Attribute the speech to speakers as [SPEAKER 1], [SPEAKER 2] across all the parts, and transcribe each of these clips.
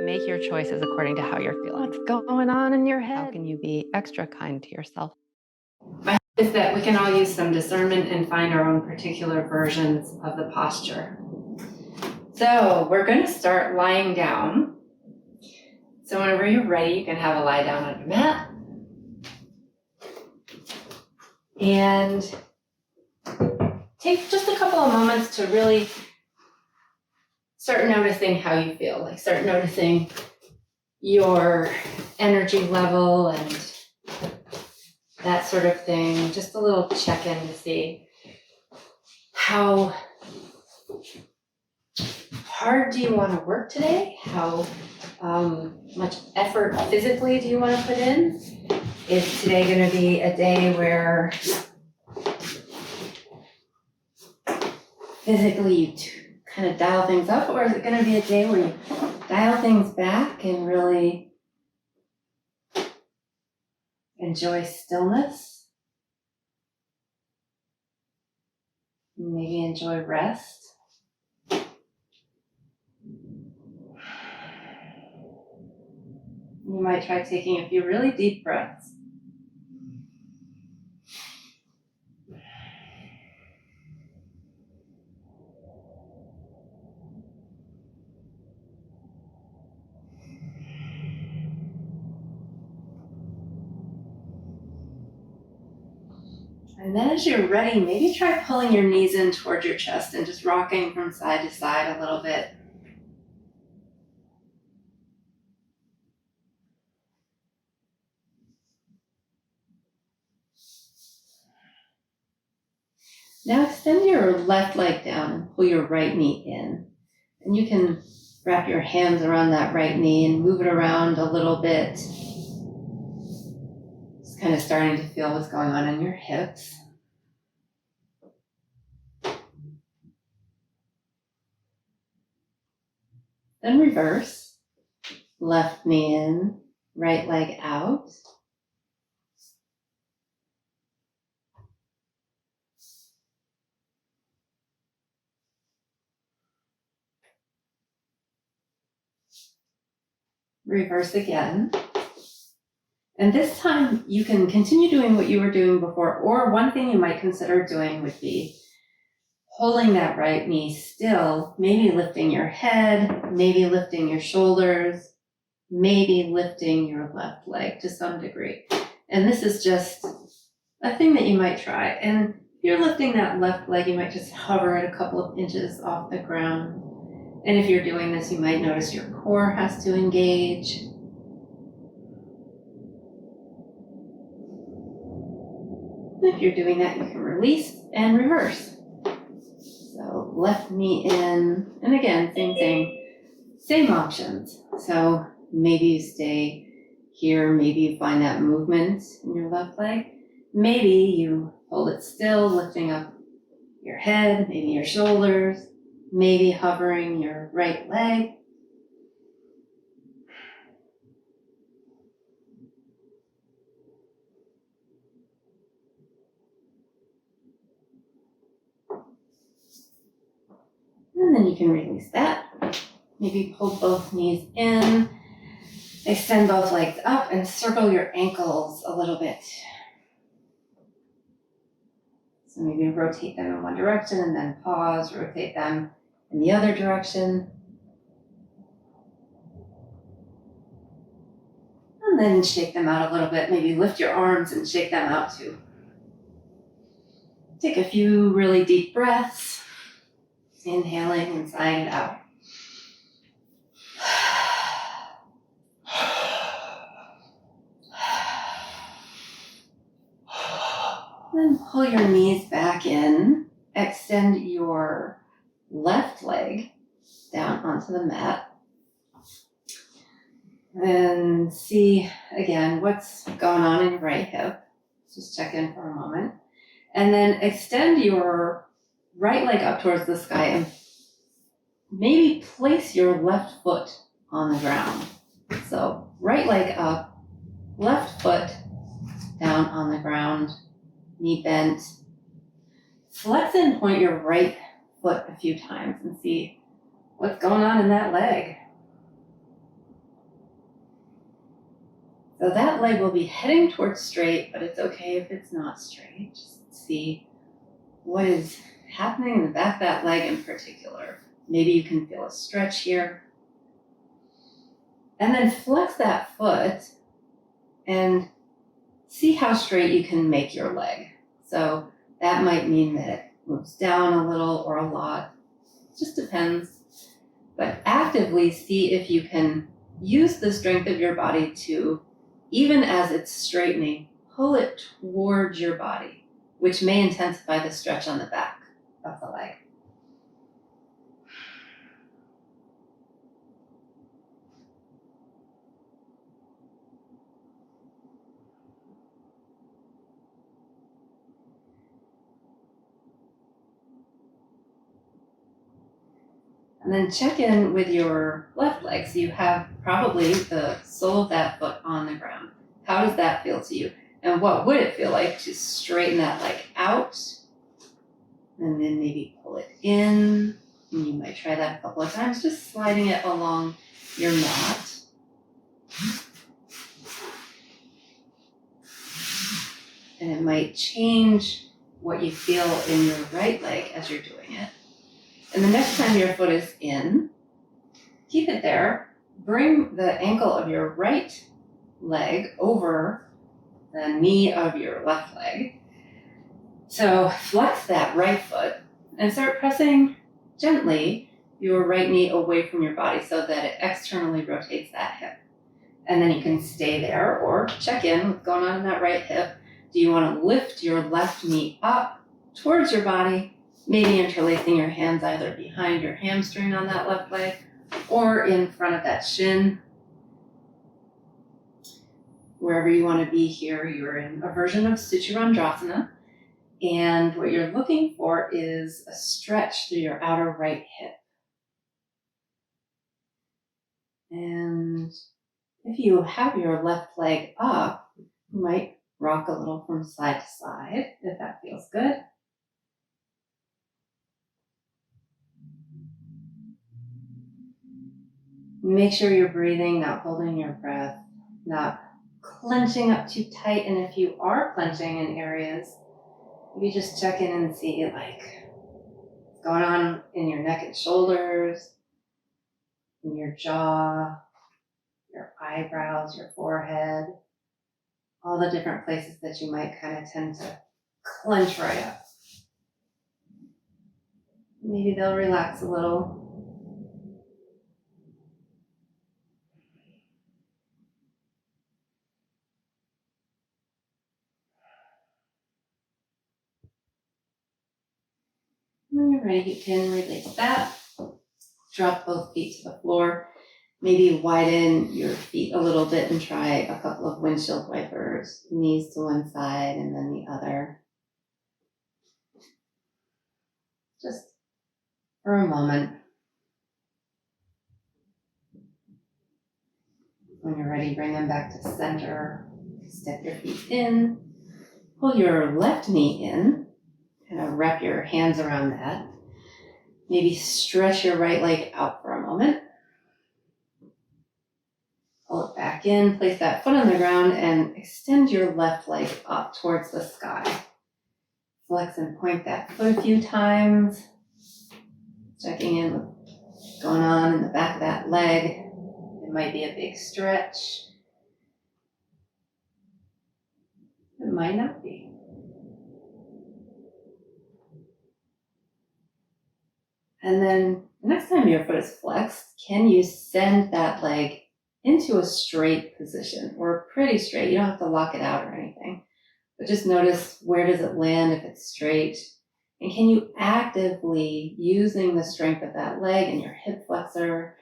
[SPEAKER 1] Make your choices according to how you're feeling.
[SPEAKER 2] What's going on in your head?
[SPEAKER 1] How can you be extra kind to yourself?
[SPEAKER 3] My hope is that we can all use some discernment and find our own particular versions of the posture. So we're going to start lying down. So whenever you're ready, you can have a lie down on your mat. And take just a couple of moments to really start noticing how you feel. Like start noticing your energy level and that sort of thing. Just a little check-in to see how hard do you want to work today? How much effort physically do you want to put in? Is today going to be a day where physically you kind of dial things up, or is it going to be a day where you dial things back and really enjoy stillness? Maybe enjoy rest. You might try taking a few really deep breaths. And then as you're ready, maybe try pulling your knees in towards your chest and just rocking from side to side a little bit. Now extend your left leg down and pull your right knee in. And you can wrap your hands around that right knee and move it around a little bit. Just kind of starting to feel what's going on in your hips. Then reverse. Left knee in, right leg out. Reverse again. And this time you can continue doing what you were doing before, or one thing you might consider doing would be holding that right knee still, maybe lifting your head, maybe lifting your shoulders, maybe lifting your left leg to some degree. And this is just a thing that you might try. And if you're lifting that left leg, you might just hover it a couple of inches off the ground. And if you're doing this, you might notice your core has to engage. If you're doing that, you can release and reverse. So left knee in, and again, same thing, same options. So maybe you stay here, maybe you find that movement in your left leg. Maybe you hold it still, lifting up your head, maybe your shoulders, maybe hovering your right leg. And then you can release that. Maybe pull both knees in, extend both legs up, and circle your ankles a little bit. So maybe rotate them in one direction and then pause, rotate them in the other direction. And then shake them out a little bit. Maybe lift your arms and shake them out too. Take a few really deep breaths, inhaling and sighing it out. Then pull your knees back in. Extend your left leg down onto the mat. And see, again, what's going on in your right hip. Just check in for a moment. And then extend your right leg up towards the sky and maybe place your left foot on the ground. So right leg up, left foot down on the ground, knee bent. Flex and point your right foot a few times and see what's going on in that leg. So that leg will be heading towards straight, but it's okay if it's not straight. Just see what is happening in the back of that leg in particular. Maybe you can feel a stretch here. And then flex that foot and see how straight you can make your leg. So that might mean that it moves down a little or a lot. It just depends. But actively see if you can use the strength of your body to, even as it's straightening, pull it towards your body, which may intensify the stretch on the back of the leg. And then check in with your left leg. So you have probably the sole of that foot on the ground. How does that feel to you? And what would it feel like to straighten that leg out and then maybe pull it in? And you might try that a couple of times, just sliding it along your mat. And it might change what you feel in your right leg as you're doing it. And the next time your foot is in, keep it there. Bring the ankle of your right leg over the knee of your left leg. So flex that right foot and start pressing gently your right knee away from your body so that it externally rotates that hip. And then you can stay there or check in what's going on in that right hip. Do you want to lift your left knee up towards your body? Maybe interlacing your hands either behind your hamstring on that left leg or in front of that shin. Wherever you want to be here, you're in a version of Sucharandrasana. And what you're looking for is a stretch through your outer right hip. And if you have your left leg up, you might rock a little from side to side if that feels good. Make sure you're breathing, not holding your breath, not clenching up too tight. And if you are clenching in areas, maybe just check in and see like what's going on in your neck and shoulders, in your jaw, your eyebrows, your forehead, all the different places that you might kind of tend to clench right up. Maybe they'll relax a little. When you're ready, you can release that. Drop both feet to the floor. Maybe widen your feet a little bit and try a couple of windshield wipers, knees to one side and then the other. Just for a moment. When you're ready, bring them back to center. Step your feet in. Pull your left knee in. Kind of wrap your hands around that. Maybe stretch your right leg out for a moment. Pull it back in, place that foot on the ground, and extend your left leg up towards the sky. Flex and point that foot a few times. Checking in with what's going on in the back of that leg. It might be a big stretch. It might not be. And then the next time your foot is flexed, can you send that leg into a straight position or pretty straight? You don't have to lock it out or anything, but just notice where does it land if it's straight. And can you actively, using the strength of that leg and your hip flexors,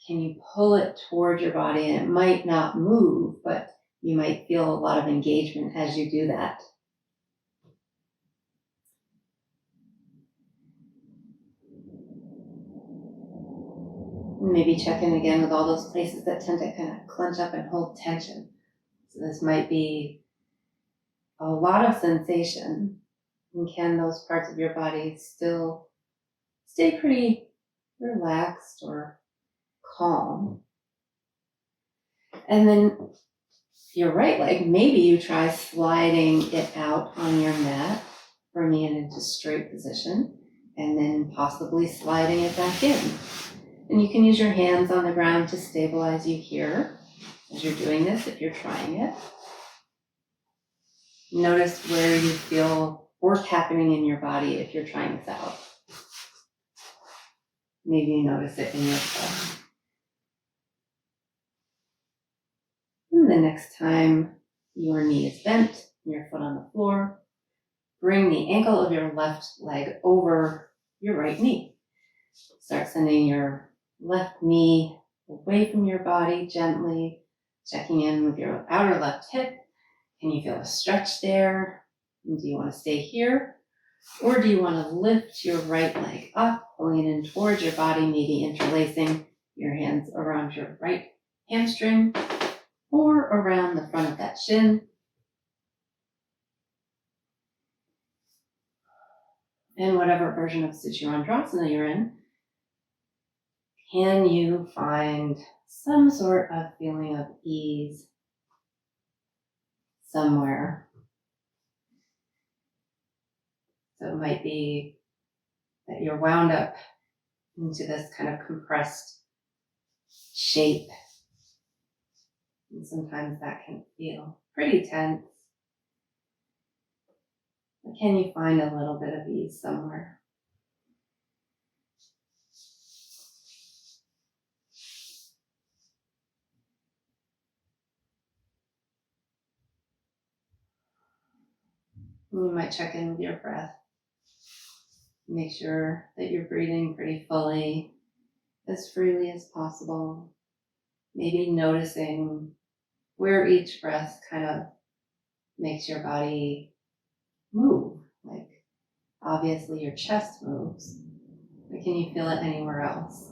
[SPEAKER 3] can you pull it toward your body? And it might not move, but you might feel a lot of engagement as you do that. Maybe check in again with all those places that tend to kind of clench up and hold tension. So this might be a lot of sensation. And can those parts of your body still stay pretty relaxed or calm? And then your right leg, maybe you try sliding it out on your mat, bringing it into straight position, and then possibly sliding it back in. And you can use your hands on the ground to stabilize you here as you're doing this, if you're trying it. Notice where you feel work happening in your body if you're trying this out. Maybe you notice it in your foot. And the next time your knee is bent, your foot on the floor, bring the ankle of your left leg over your right knee. Start sending your left knee away from your body gently, checking in with your outer left hip. Can you feel a stretch there? And do you want to stay here? Or do you want to lift your right leg up, pulling it in towards your body, maybe interlacing your hands around your right hamstring or around the front of that shin? And whatever version of Sichurandrasana you're in, can you find some sort of feeling of ease somewhere? So it might be that you're wound up into this kind of compressed shape. And sometimes that can feel pretty tense. But can you find a little bit of ease somewhere? You might check in with your breath. Make sure that you're breathing pretty fully, as freely as possible. Maybe noticing where each breath kind of makes your body move. Like, obviously your chest moves, but can you feel it anywhere else?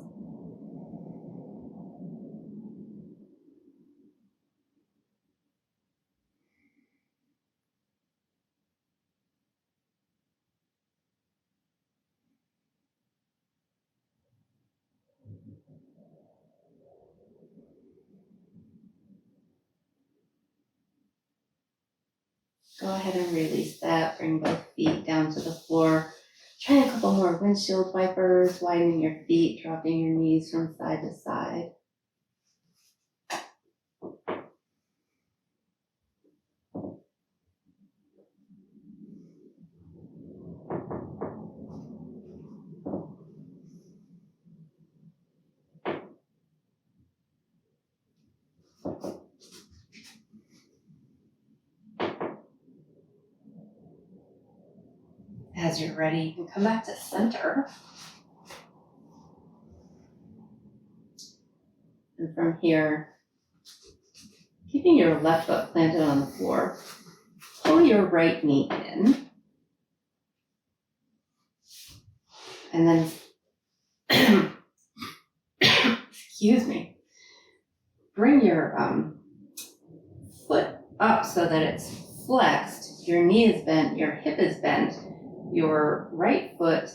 [SPEAKER 3] Go ahead and release that. Bring both feet down to the floor. Try a couple more windshield wipers, widening your feet, dropping your knees from side to side. As you're ready, you can come back to center. And from here, keeping your left foot planted on the floor, pull your right knee in. And then, excuse me, bring your foot up so that it's flexed. Your knee is bent, your hip is bent. Your right foot,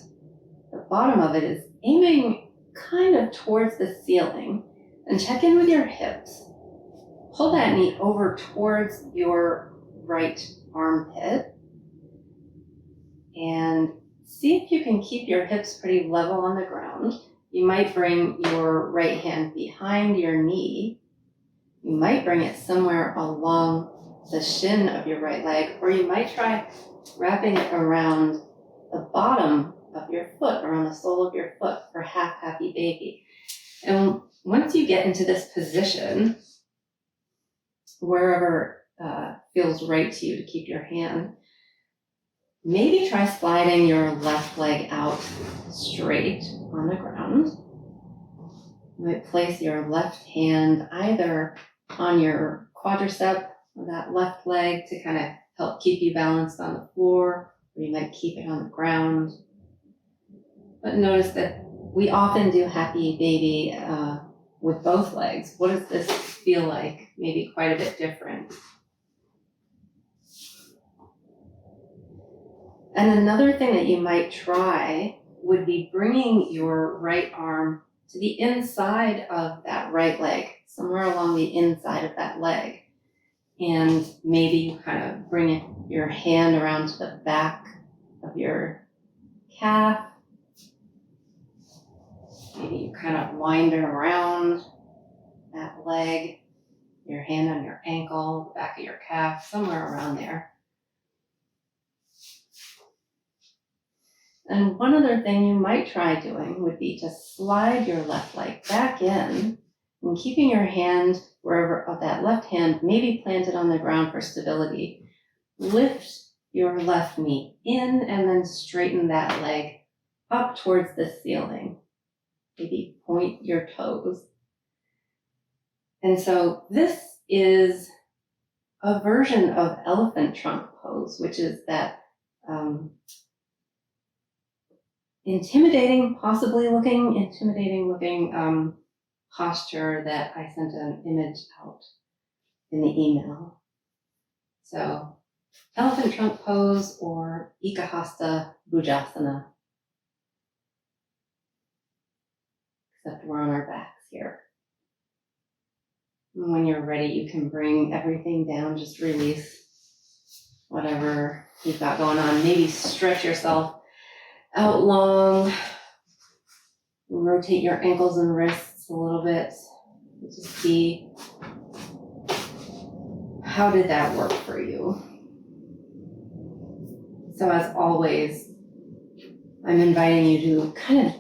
[SPEAKER 3] the bottom of it is aiming kind of towards the ceiling. And check in with your hips. Pull that knee over towards your right armpit. And see if you can keep your hips pretty level on the ground. You might bring your right hand behind your knee. You might bring it somewhere along the shin of your right leg, or you might try wrapping it around the bottom of your foot, around the sole of your foot for half happy baby. And once you get into this position, wherever feels right to you to keep your hand, maybe try sliding your left leg out straight on the ground. You might place your left hand either on your quadricep, or that left leg, to kind of help keep you balanced on the floor, or you might keep it on the ground. But notice that we often do happy baby with both legs. What does this feel like? Maybe quite a bit different. And another thing that you might try would be bringing your right arm to the inside of that right leg. somewhere along the inside of that leg. And maybe you kind of bring your hand around to the back of your calf. Maybe you kind of wind it around that leg, your hand on your ankle, the back of your calf, somewhere around there. And one other thing you might try doing would be to slide your left leg back in and keeping your hand wherever of that left hand maybe planted on the ground for stability. Lift your left knee in and then straighten that leg up towards the ceiling. Maybe point your toes. And so this is a version of elephant trunk pose, which is that possibly intimidating looking posture that I sent an image out in the email. So elephant trunk pose or Eka Hasta Bhujasana. Except we're on our backs here. And when you're ready, you can bring everything down, just release whatever you've got going on. Maybe stretch yourself out long, rotate your ankles and wrists a little bit to see how did that work for you. So as always, I'm inviting you to kind of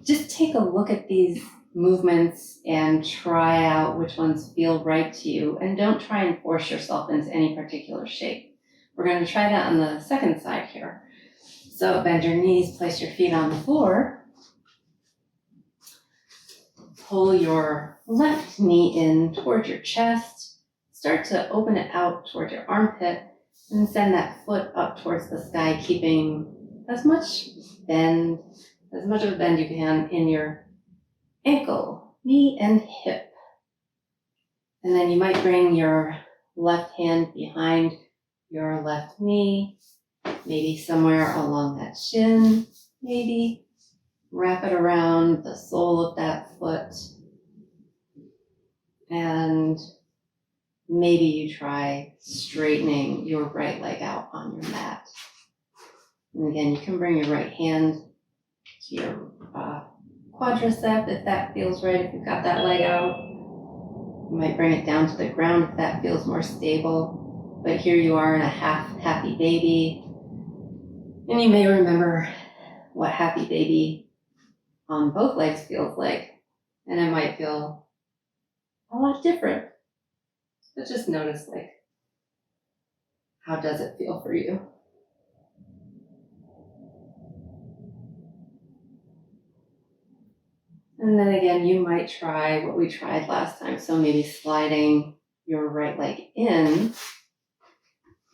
[SPEAKER 3] just take a look at these movements and try out which ones feel right to you, and don't try and force yourself into any particular shape. We're going to try that on the second side here. So bend your knees, place your feet on the floor. Pull your left knee in towards your chest. Start to open it out towards your armpit and send that foot up towards the sky, keeping as much of a bend you can in your ankle, knee, and hip. And then you might bring your left hand behind your left knee, maybe somewhere along that shin, maybe wrap it around the sole of that foot, and maybe you try straightening your right leg out on your mat. And again, you can bring your right hand to your quadricep if that feels right, if you've got that leg out. You might bring it down to the ground if that feels more stable. But here you are in a happy baby. And you may remember what happy baby on both legs feels like. And it might feel a lot different. But just notice, like, how does it feel for you? And then again, you might try what we tried last time. So maybe sliding your right leg in,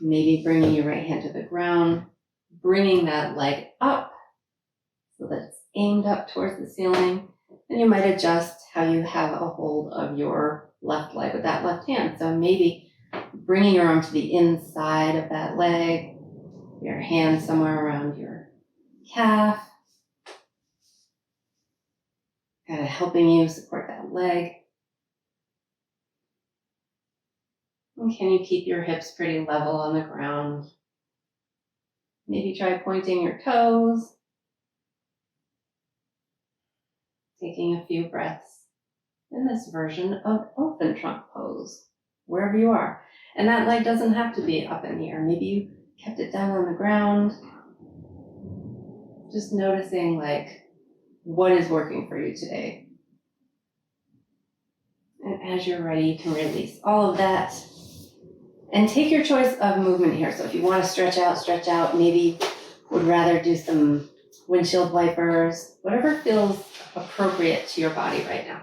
[SPEAKER 3] maybe bringing your right hand to the ground, bringing that leg up so that it's aimed up towards the ceiling. And you might adjust how you have a hold of your left leg with that left hand. So maybe bringing your arm to the inside of that leg, your hand somewhere around your calf, kind of helping you support that leg. And can you keep your hips pretty level on the ground? Maybe try pointing your toes, taking a few breaths in this version of elephant trunk pose, wherever you are. And that leg doesn't have to be up in the air. Maybe you kept it down on the ground. Just noticing, like, what is working for you today. And as you're ready, you can release all of that and take your choice of movement here. So if you want to stretch out, maybe would rather do some windshield wipers, whatever feels appropriate to your body right now.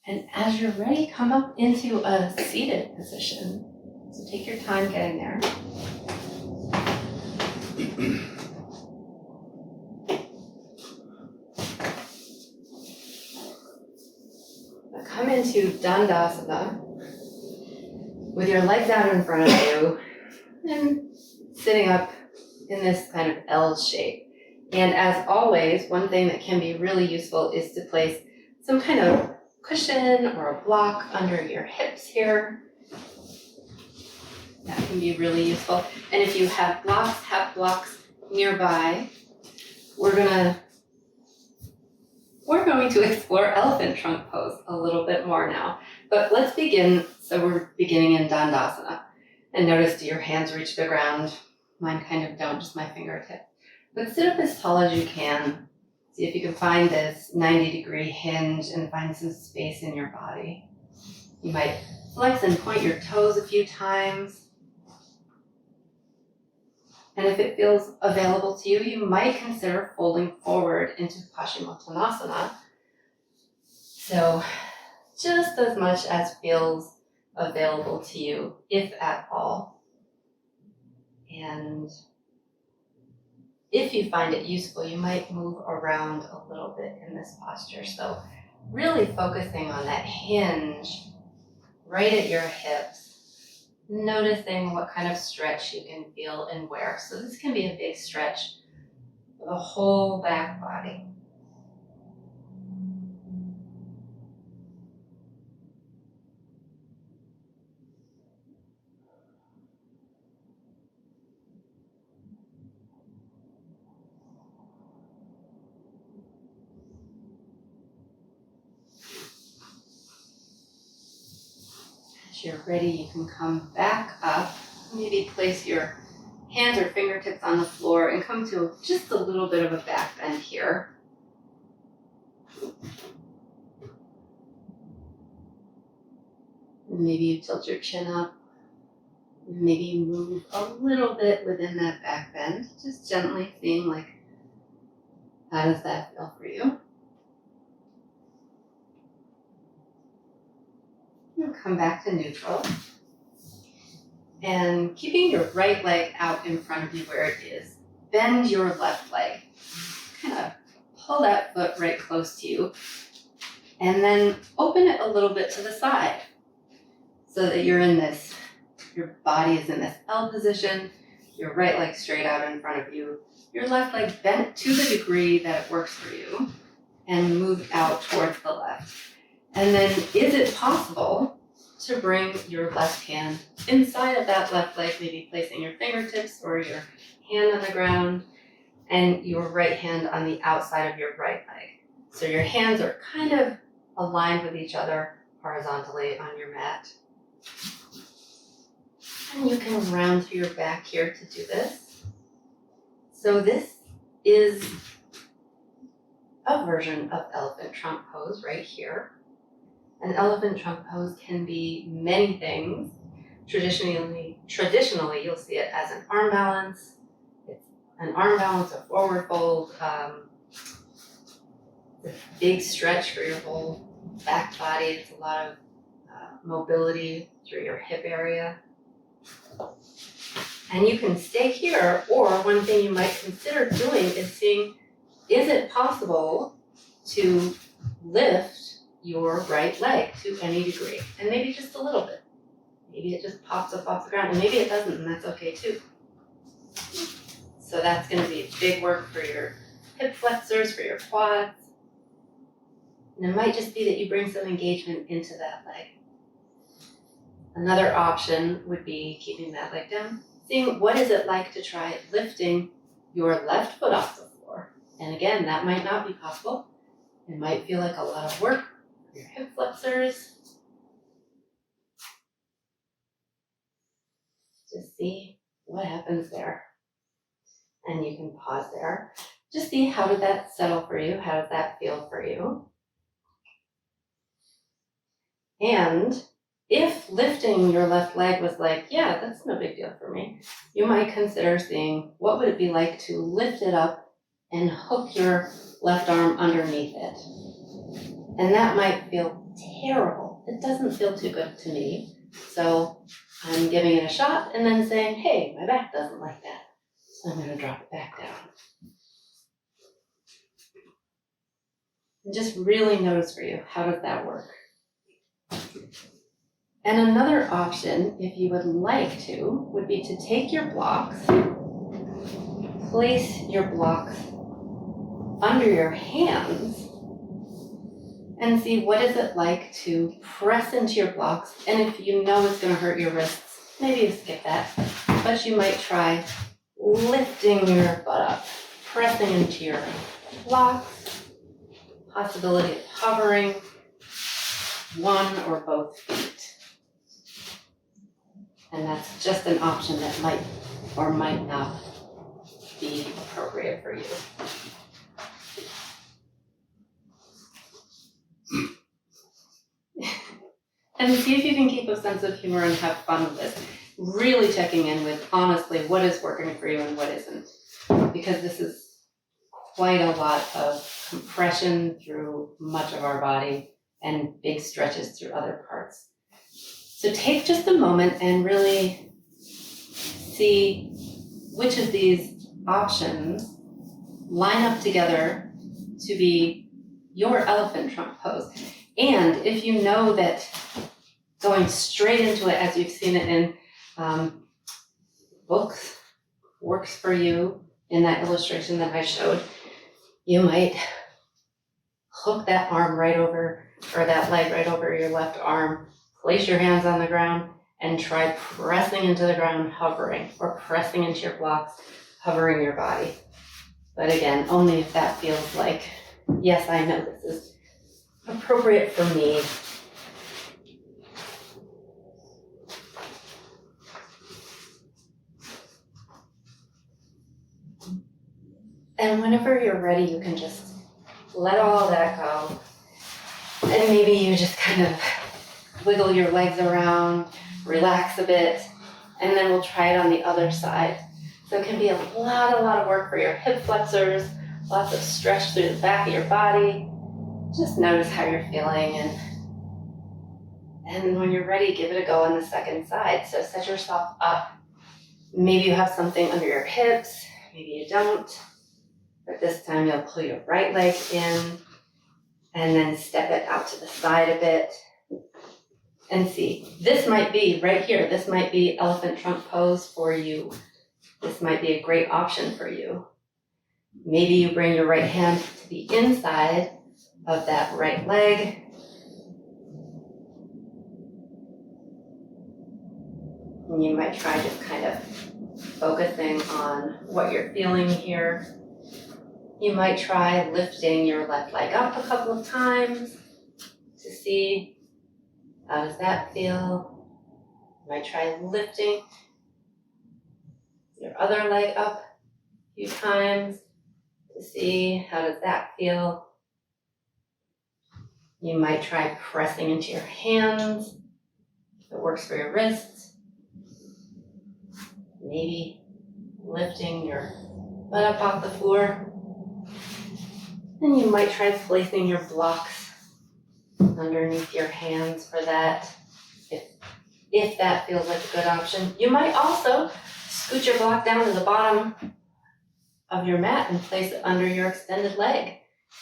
[SPEAKER 3] And as you're ready, come up into a seated position. So take your time getting there. Now come into Dandasana. with your legs out in front of you and sitting up in this kind of L shape. And as always, one thing that can be really useful is to place some kind of cushion or a block under your hips here. That can be really useful. And if you have blocks nearby, we're going to explore elephant trunk pose a little bit more now. But let's begin. So we're beginning in Dandasana. And notice, do your hands reach the ground? Mine kind of don't, just my fingertip. But sit up as tall as you can. See if you can find this 90-degree hinge and find some space in your body. You might flex and point your toes a few times. And if it feels available to you, you might consider folding forward into Paschimottanasana. So just as much as feels available to you, if at all. And if you find it useful, you might move around a little bit in this posture. So really focusing on that hinge right at your hips, noticing what kind of stretch you can feel and where. So this can be a big stretch for the whole back body. As you're ready, you can come back up, maybe place your hands or fingertips on the floor and come to just a little bit of a back bend here. And maybe you tilt your chin up. Maybe you move a little bit within that back bend, just gently seeing like, how does that feel for you? And come back to neutral. And keeping your right leg out in front of you where it is, bend your left leg. Kind of pull that foot right close to you. And then open it a little bit to the side so that you're in this, your body is in this L position, your right leg straight out in front of you, your left leg bent to the degree that it works for you, and move out towards the left. And then is it possible to bring your left hand inside of that left leg, maybe placing your fingertips or your hand on the ground and your right hand on the outside of your right leg. So your hands are kind of aligned with each other horizontally on your mat. And you can round through your back here to do this. So this is a version of elephant trunk pose right here. An elephant trunk pose can be many things. Traditionally, you'll see it as an arm balance. It's an arm balance, a forward fold, a big stretch for your whole back body. It's a lot of mobility through your hip area. And you can stay here, or one thing you might consider doing is seeing, is it possible to lift your right leg to any degree? And maybe just a little bit. Maybe it just pops up off the ground, and maybe it doesn't, and that's okay too. So that's going to be big work for your hip flexors, for your quads. And it might just be that you bring some engagement into that leg. Another option would be keeping that leg down, seeing what is it like to try lifting your left foot off the floor. And again, that might not be possible. It might feel like a lot of work for your hip flexors. Just see what happens there. And you can pause there. Just see, how did that settle for you? How does that feel for you? And if lifting your left leg was like, yeah, that's no big deal for me, you might consider seeing what would it be like to lift it up and hook your left arm underneath it. And that might feel terrible. It doesn't feel too good to me. So I'm giving it a shot and then saying, hey, my back doesn't like that. So I'm going to drop it back down. And just really notice for you, how does that work? And another option, if you would like to, would be to take your blocks, place your blocks under your hands, and see what is it like to press into your blocks. And if you know it's going to hurt your wrists, maybe you skip that, but you might try lifting your butt up, pressing into your blocks, possibility of hovering one or both feet. And that's just an option that might or might not be appropriate for you. And see if you can keep a sense of humor and have fun with this. Really checking in with, honestly, what is working for you and what isn't. Because this is quite a lot of compression through much of our body and big stretches through other parts. So take just a moment and really see which of these options line up together to be your elephant trunk pose. And if you know that going straight into it, as you've seen it in books, works for you in that illustration that I showed, you might hook that arm right over, or that leg right over your left arm, place your hands on the ground, and try pressing into the ground, hovering, or pressing into your blocks, hovering your body. But again, only if that feels like, yes, I know this is appropriate for me. And whenever you're ready, you can just let all that go. And maybe you just kind of wiggle your legs around, relax a bit, and then we'll try it on the other side. So it can be a lot of work for your hip flexors, lots of stretch through the back of your body. Just notice how you're feeling, and when you're ready, give it a go on the second side. So set yourself up. Maybe you have something under your hips, maybe you don't. But this time you'll pull your right leg in and then step it out to the side a bit. And see, this might be right here, this might be elephant trunk pose for you. This might be a great option for you. Maybe you bring your right hand to the inside of that right leg. And you might try just kind of focusing on what you're feeling here. You might try lifting your left leg up a couple of times to see how does that feel. You might try lifting your other leg up a few times to see how does that feel. You might try pressing into your hands if it works for your wrists. Maybe lifting your butt up off the floor. And you might try placing your blocks underneath your hands for that, if that feels like a good option. You might also scoot your block down to the bottom of your mat and place it under your extended leg,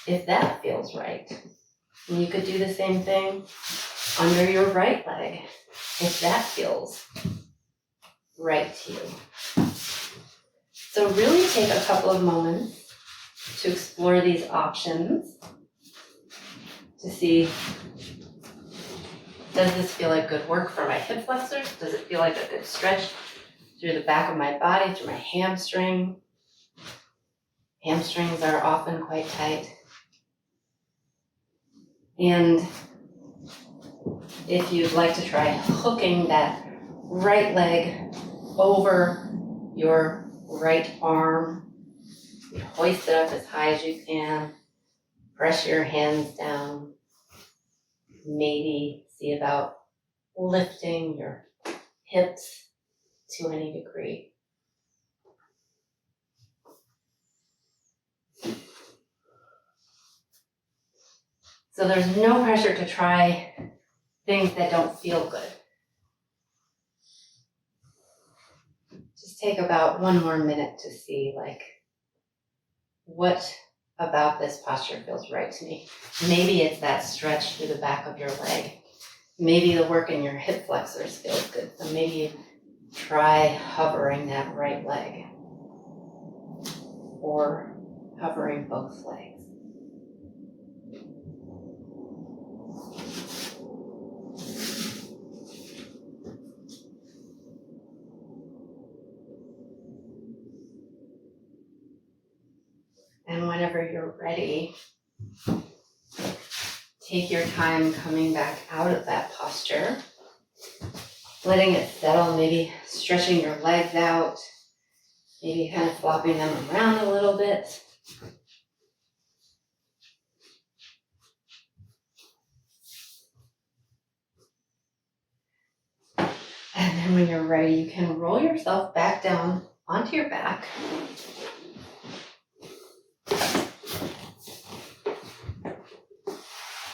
[SPEAKER 3] if that feels right. And you could do the same thing under your right leg, if that feels right to you. So really take a couple of moments to explore these options to see, does this feel like good work for my hip flexors? Does it feel like a good stretch through the back of my body, through my hamstring? Hamstrings are often quite tight. And if you'd like to try hooking that right leg over your right arm, you hoist it up as high as you can, press your hands down, maybe see about lifting your hips to any degree. So there's no pressure to try things that don't feel good. Just take about one more minute to see, like, what about this posture feels right to me. Maybe it's that stretch through the back of your leg. maybe the work in your hip flexors feels good. So maybe try hovering that right leg or hovering both legs. And whenever you're ready, take your time coming back out of that posture, letting it settle, maybe stretching your legs out, maybe kind of flopping them around a little bit. And then when you're ready, you can roll yourself back down onto your back.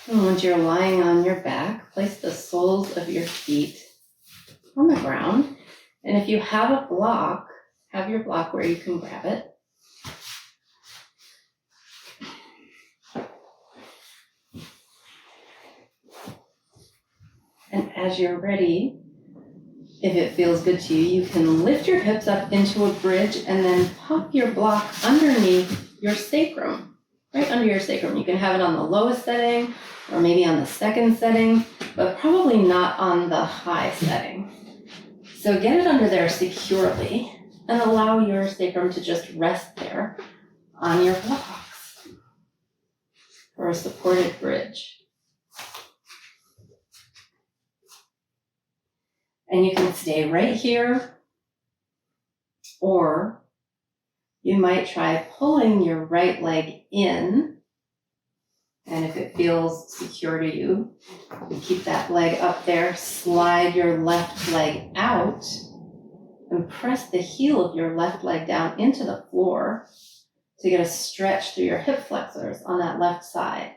[SPEAKER 3] And once you're lying on your back, place the soles of your feet on the ground. And if you have a block, have your block where you can grab it. And as you're ready, if it feels good to you, you can lift your hips up into a bridge and then pop your block underneath your sacrum, right under your sacrum. You can have it on the lowest setting or maybe on the second setting, but probably not on the high setting. So get it under there securely and allow your sacrum to just rest there on your blocks for a supported bridge. And you can stay right here, or you might try pulling your right leg in, and if it feels secure to you, keep that leg up there, slide your left leg out, and press the heel of your left leg down into the floor to get a stretch through your hip flexors on that left side.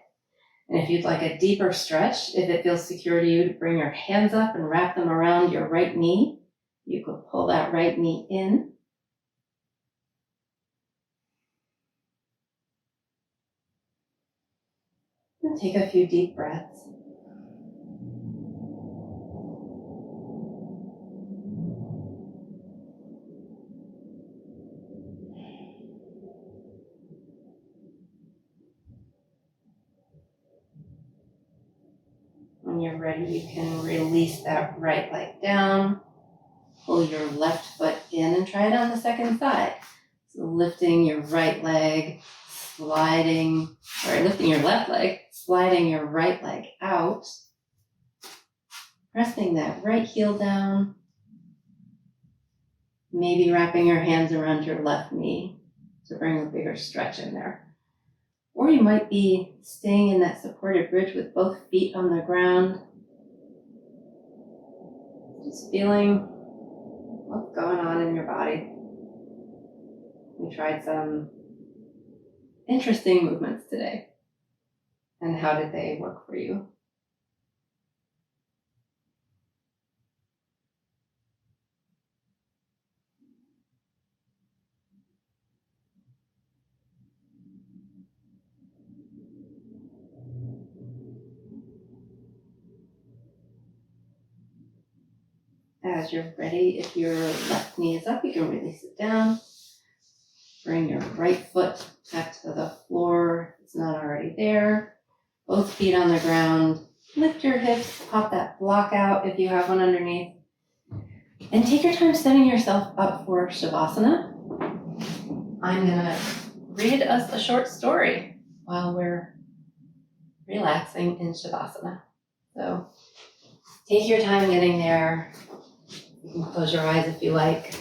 [SPEAKER 3] And if you'd like a deeper stretch, if it feels secure to you to bring your hands up and wrap them around your right knee, you could pull that right knee in. And take a few deep breaths. When you're ready, you can release that right leg down, pull your left foot in and try it on the second side. So lifting your right leg, lifting your left leg, sliding your right leg out, pressing that right heel down, maybe wrapping your hands around your left knee to bring a bigger stretch in there. Or you might be staying in that supported bridge with both feet on the ground, just feeling what's going on in your body. We tried some interesting movements today. And how did they work for you? As you're ready, if your left knee is up, you can release it down. Bring your right foot back to the floor. It's not already there. Both feet on the ground. Lift your hips, pop that block out if you have one underneath. And take your time setting yourself up for Shavasana. I'm gonna read us a short story while we're relaxing in Shavasana. So take your time getting there. You can close your eyes if you like.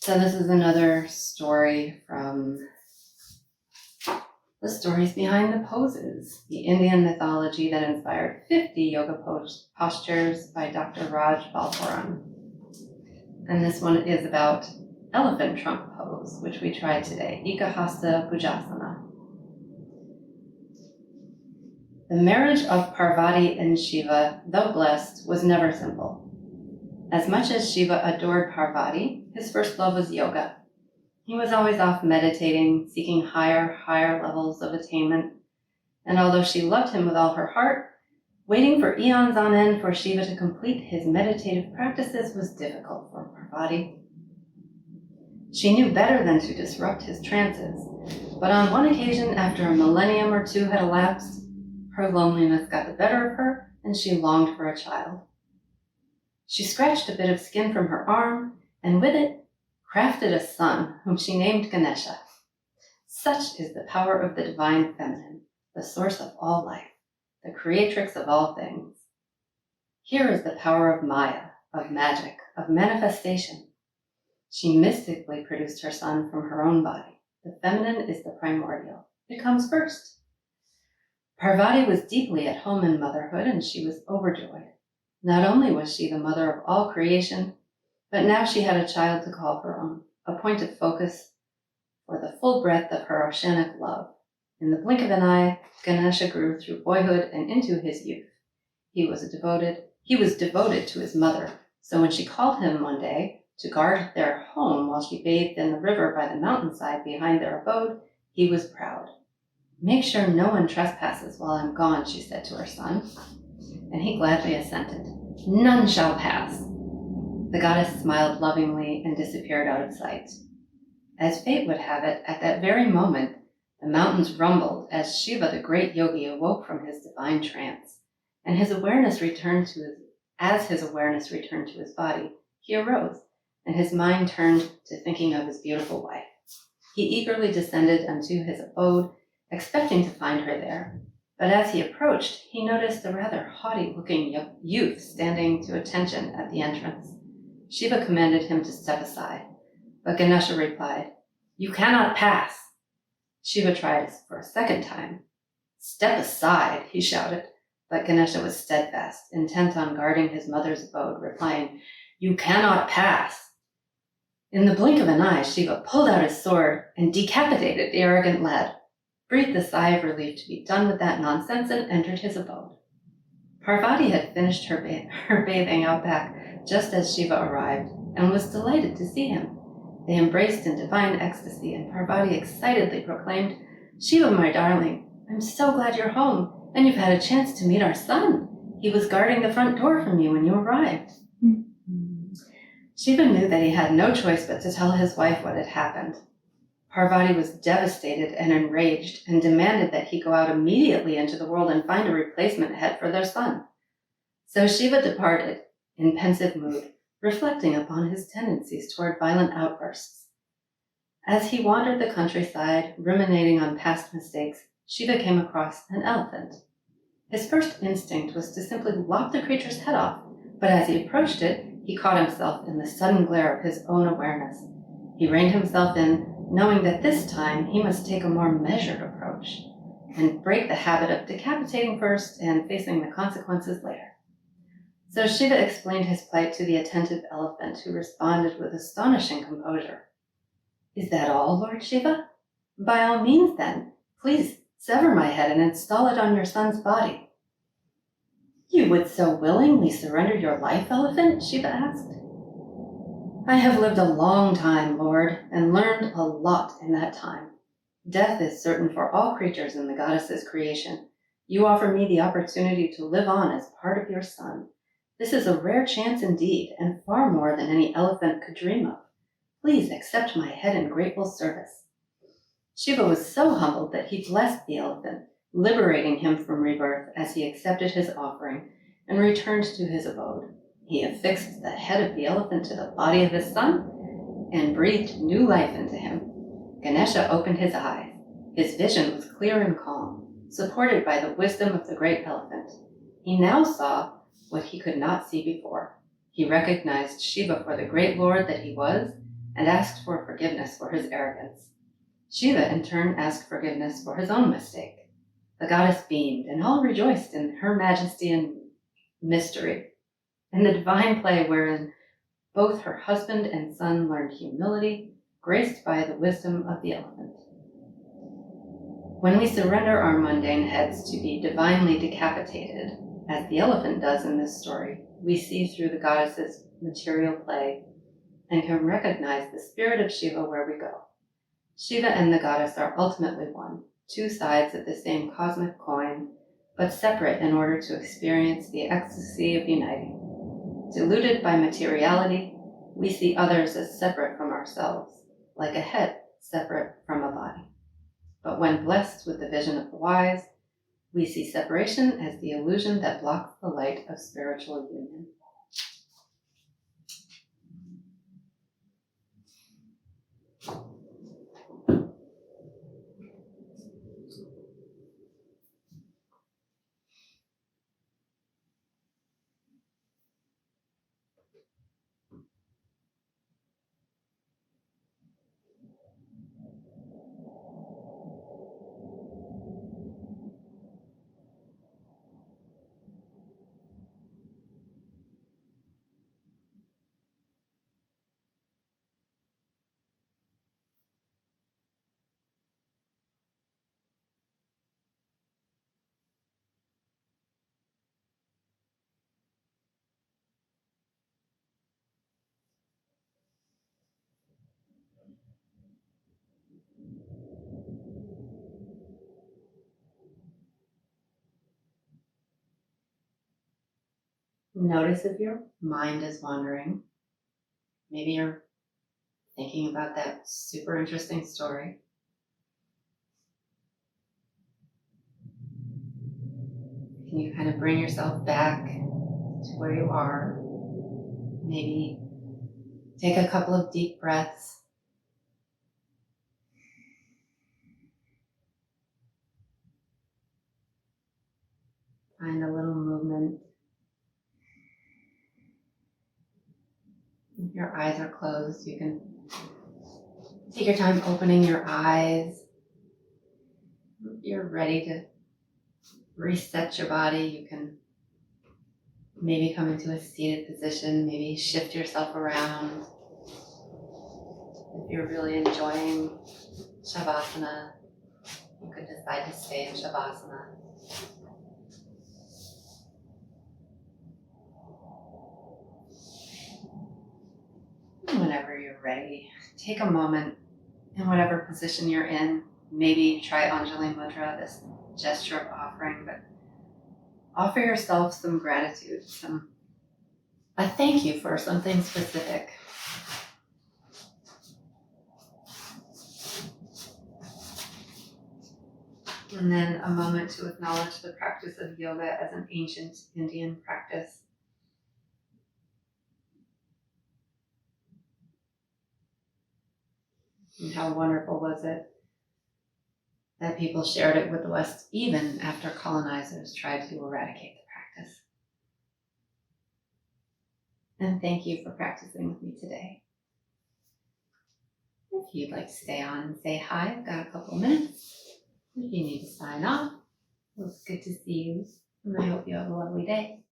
[SPEAKER 3] So this is another story from the stories behind the poses, the Indian mythology that inspired 50 yoga postures by Dr. Raj Balpuram. And this one is about elephant trunk pose, which we tried today, Eka Hasta Bhujasana. The marriage of Parvati and Shiva, though blessed, was never simple. As much as Shiva adored Parvati, his first love was yoga. He was always off meditating, seeking higher levels of attainment. And although she loved him with all her heart, waiting for eons on end for Shiva to complete his meditative practices was difficult for Parvati. She knew better than to disrupt his trances, but on one occasion, after a millennium or two had elapsed, her loneliness got the better of her, and she longed for a child. She scratched a bit of skin from her arm, and with it, crafted a son whom she named Ganesha. Such is the power of the divine feminine, the source of all life, the creatrix of all things. Here is the power of Maya, of magic, of manifestation. She mystically produced her son from her own body. The feminine is the primordial. It comes first. Parvati was deeply at home in motherhood, and she was overjoyed. Not only was she the mother of all creation, but now she had a child to call her own, a point of focus for the full breadth of her oceanic love. In the blink of an eye, Ganesha grew through boyhood and into his youth. He was devoted to his mother, so when she called him one day to guard their home while she bathed in the river by the mountainside behind their abode, he was proud. "Make sure no one trespasses while I'm gone," she said to her son, and he gladly assented. "None shall pass." The goddess smiled lovingly and disappeared out of sight. As fate would have it, at that very moment, the mountains rumbled as Shiva, the great yogi, awoke from his divine trance, and his awareness returned to his body. He arose, and his mind turned to thinking of his beautiful wife. He eagerly descended unto his abode, expecting to find her there. But as he approached, he noticed a rather haughty-looking youth standing to attention at the entrance. Shiva commanded him to step aside, but Ganesha replied, "You cannot pass." Shiva tried for a second time. "Step aside," he shouted, but Ganesha was steadfast, intent on guarding his mother's abode, replying, "You cannot pass." In the blink of an eye, Shiva pulled out his sword and decapitated the arrogant lad, breathed a sigh of relief to be done with that nonsense, and entered his abode. Parvati had finished her bathing out back just as Shiva arrived, and was delighted to see him. They embraced in divine ecstasy, and Parvati excitedly proclaimed, "Shiva, my darling, I'm so glad you're home, and you've had a chance to meet our son. He was guarding the front door from you when you arrived." Shiva knew that he had no choice but to tell his wife what had happened. Parvati was devastated and enraged, and demanded that he go out immediately into the world and find a replacement head for their son. So Shiva departed, in pensive mood, reflecting upon his tendencies toward violent outbursts. As he wandered the countryside, ruminating on past mistakes, Shiva came across an elephant. His first instinct was to simply lop the creature's head off, but as he approached it, he caught himself in the sudden glare of his own awareness. He reined himself in, knowing that this time he must take a more measured approach and break the habit of decapitating first and facing the consequences later. So Shiva explained his plight to the attentive elephant, who responded with astonishing composure. "Is that all, Lord Shiva? By all means, then, please sever my head and install it on your son's body." "You would so willingly surrender your life, elephant?" Shiva asked. "I have lived a long time, Lord, and learned a lot in that time. Death is certain for all creatures in the goddess's creation. You offer me the opportunity to live on as part of your son. This is a rare chance indeed, and far more than any elephant could dream of. Please accept my head in grateful service." Shiva was so humbled that he blessed the elephant, liberating him from rebirth as he accepted his offering and returned to his abode. He affixed the head of the elephant to the body of his son and breathed new life into him. Ganesha opened his eyes. His vision was clear and calm, supported by the wisdom of the great elephant. He now saw what he could not see before. He recognized Shiva for the great lord that he was and asked for forgiveness for his arrogance. Shiva in turn asked forgiveness for his own mistake. The goddess beamed, and all rejoiced in her majesty and mystery, in the divine play wherein both her husband and son learned humility, graced by the wisdom of the elephant. When we surrender our mundane heads to be divinely decapitated, as the elephant does in this story, we see through the goddess's material play and can recognize the spirit of Shiva where we go. Shiva and the goddess are ultimately one, two sides of the same cosmic coin, but separate in order to experience the ecstasy of uniting. Deluded by materiality, we see others as separate from ourselves, like a head separate from a body. But when blessed with the vision of the wise, we see separation as the illusion that blocks the light of spiritual union. Notice if your mind is wandering. Maybe you're thinking about that super interesting story. Can you kind of bring yourself back to where you are? Maybe take a couple of deep breaths. Find a little movement. If your eyes are closed, you can take your time opening your eyes. If you're ready to reset your body, you can maybe come into a seated position, maybe shift yourself around. If you're really enjoying Shavasana, you could decide to stay in Shavasana. And whenever you're ready, take a moment in whatever position you're in. Maybe try Anjali Mudra, this gesture of offering, but offer yourself some gratitude, a thank you for something specific. And then a moment to acknowledge the practice of yoga as an ancient Indian practice. And how wonderful was it that people shared it with the West even after colonizers tried to eradicate the practice. And thank you for practicing with me today. If you'd like to stay on and say hi, I've got a couple minutes. If you need to sign off, it was good to see you, and I hope you have a lovely day.